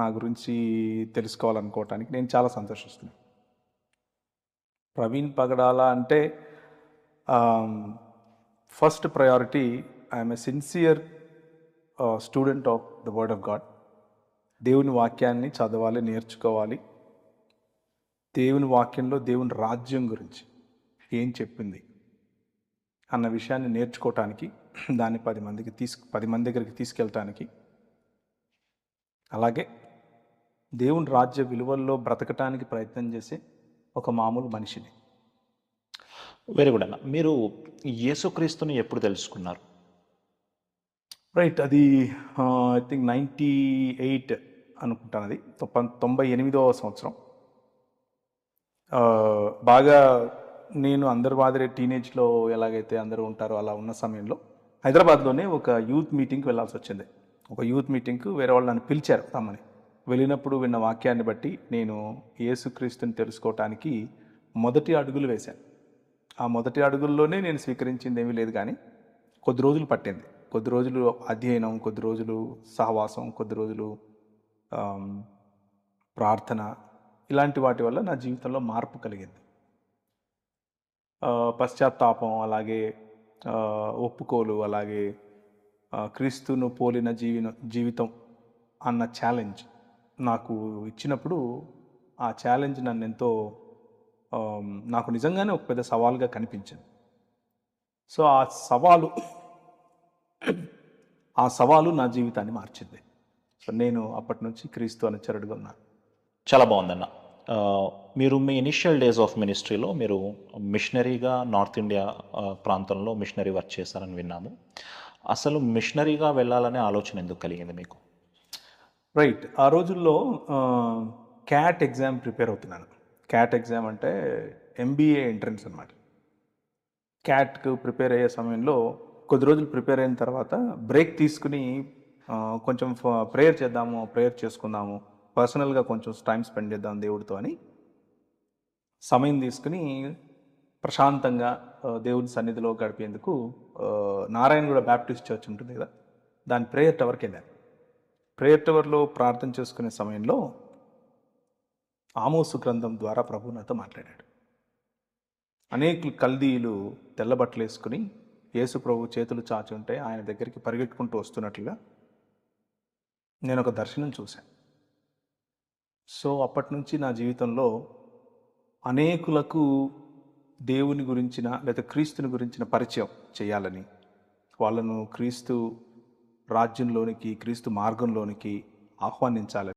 నా గురించి తెలుసుకోవాలనుకోవటానికి నేను చాలా సంతోషిస్తున్నాను. ప్రవీణ్ పగడాల అంటే first priority I'm a sincere student of the word of God. దేవుని వాక్యాన్ని చదవాలి, నేర్చుకోవాలి. దేవుని వాక్యంలో దేవుని రాజ్యం గురించి ఏం చెప్పింది అన్న విషయాన్ని నేర్చుకోవటానికి, దాన్ని 10 మంది దగ్గరికి తీసుకెళ్ళటానికి, అలాగే దేవుని రాజ్య విలువల్లో బ్రతకటానికి ప్రయత్నం చేసే ఒక మామూలు మనిషిని. వెరీ గుడ్ అన్న. మీరు యేసుక్రీస్తుని ఎప్పుడు తెలుసుకున్నారు? రైట్, అది ఐ థింక్ 98 అనుకుంటాను. అది 98వ సంవత్సరం. బాగా నేను అందరి మాదిరి టీనేజ్లో ఎలాగైతే అందరూ ఉంటారో అలా ఉన్న సమయంలో హైదరాబాద్లోనే ఒక యూత్ మీటింగ్కి వెళ్ళాల్సి వచ్చింది. ఒక యూత్ మీటింగ్కు వేరే వాళ్ళు నన్ను పిలిచారు రమ్మని. వెళ్ళినప్పుడు విన్న వాక్యాన్ని బట్టి నేను యేసుక్రీస్తుని తెలుసుకోవటానికి మొదటి అడుగులు వేశాను. ఆ మొదటి అడుగుల్లోనే నేను స్వీకరించింది ఏమీ లేదు, కానీ కొద్ది రోజులు పట్టింది. కొద్ది రోజులు అధ్యయనం, కొద్ది రోజులు సహవాసం, కొద్ది రోజులు ప్రార్థన, ఇలాంటి వాటి వల్ల నా జీవితంలో మార్పు కలిగింది. పశ్చాత్తాపం, అలాగే ఒప్పుకోలు, అలాగే క్రీస్తును పోలిన జీవితం అన్న ఛాలెంజ్ నాకు ఇచ్చినప్పుడు ఆ ఛాలెంజ్ నన్ను ఎంతో నాకు నిజంగానే ఒక పెద్ద సవాలుగా కనిపించింది. సో ఆ సవాలు నా జీవితాన్ని మార్చింది. సో నేను అప్పటి నుంచి క్రీస్తు అనుచరుడుగా ఉన్నాను. చాలా బాగుందన్న. మీరు మీ ఇనిషియల్ డేస్ ఆఫ్ మినిస్ట్రీలో మీరు మిషనరీగా నార్త్ ఇండియా ప్రాంతంలో మిషనరీ వర్క్ చేశారని విన్నాము. అసలు మిషనరీగా వెళ్ళాలనే ఆలోచన ఎందుకు కలిగింది మీకు? రైట్, ఆ రోజుల్లో క్యాట్ ఎగ్జామ్ ప్రిపేర్ అవుతున్నాను. క్యాట్ ఎగ్జామ్ అంటే MBA ఎంట్రన్స్ అనమాట. క్యాట్కు ప్రిపేర్ అయ్యే సమయంలో కొద్ది రోజులు ప్రిపేర్ అయిన తర్వాత బ్రేక్ తీసుకుని కొంచెం ప్రేయర్ చేద్దాము, ప్రేయర్ చేసుకుందాము, పర్సనల్గా కొంచెం టైం స్పెండ్ చేద్దాం దేవుడితో అని సమయం తీసుకుని ప్రశాంతంగా దేవుడి సన్నిధిలో గడిపేందుకు నారాయణగూడ బ్యాప్టిస్ట్ చర్చ్ ఉంటుంది కదా, దాని ప్రేయర్ టవర్కి వెళ్ళాను. ప్రేయర్ టవర్లో ప్రార్థన చేసుకునే సమయంలో ఆమోసు గ్రంథం ద్వారా ప్రభు నాతో మాట్లాడాడు. అనేక కల్దీయులు తెల్లబట్టలు వేసుకుని యేసు ప్రభు చేతులు చాచి ఉంటే ఆయన దగ్గరికి పరిగెట్టుకుంటూ వస్తున్నట్లుగా నేను ఒక దర్శనం చూశాను. సో అప్పటి నుంచి నా జీవితంలో అనేకులకు దేవుని గురించిన లేదా క్రీస్తుని గురించిన పరిచయం చేయాలని, వాళ్ళను క్రీస్తు రాజ్యంలోనికి, క్రీస్తు మార్గంలోనికి ఆహ్వానించాలని